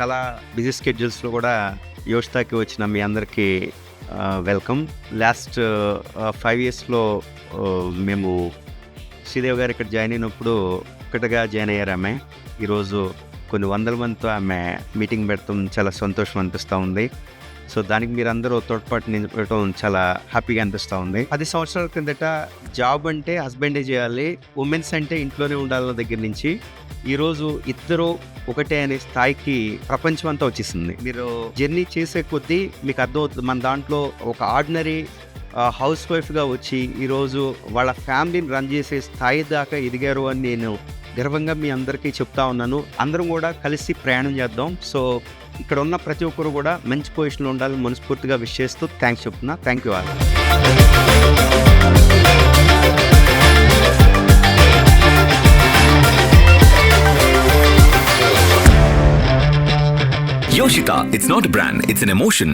చాలా బిజీ స్కెడ్యూల్స్లో కూడా యోషితాకి వచ్చిన మీ అందరికీ వెల్కమ్. లాస్ట్ 5 yearsలో మేము శ్రీదేవి గారు ఇక్కడ జాయిన్ అయినప్పుడు ఒక్కటిగా జాయిన్ అయ్యారు ఆమె. ఈరోజు కొన్ని వందల మందితో ఆమె మీటింగ్ పెడతాం చాలా సంతోషం అనిపిస్తూ ఉంది. సో దానికి మీరందరూ తోడ్పాటు నిలబడటం చాలా హ్యాపీగా అనిపిస్తూ ఉంది. 10 సంవత్సరాల కిందట జాబ్ అంటే హస్బెండే చేయాలి, ఉమెన్స్ అంటే ఇంట్లోనే ఉండాలన్న దగ్గర నుంచి ఈరోజు ఇద్దరు ఒకటే అనే స్థాయికి ప్రపంచం అంతా వచ్చేసింది. మీరు జర్నీ చేసే కొద్దీ మీకు అర్థమవుతుంది మన దాంట్లో ఒక ఆర్డినరీ హౌస్ వైఫ్గా వచ్చి ఈరోజు వాళ్ళ ఫ్యామిలీని రన్ చేసే స్థాయి దాకా ఎదిగారు అని నేను గర్వంగా మీ అందరికీ చెప్తా ఉన్నాను. అందరం కూడా కలిసి ప్రయాణం చేద్దాం. సో ఇక్కడ ఉన్న ప్రతి ఒక్కరు కూడా మంచి పొజిషన్లో ఉండాలని మనస్ఫూర్తిగా విష్ చేస్తూ థ్యాంక్స్ చెప్తున్నా. Thank you all. Yoshita, it's not a brand, it's an emotion.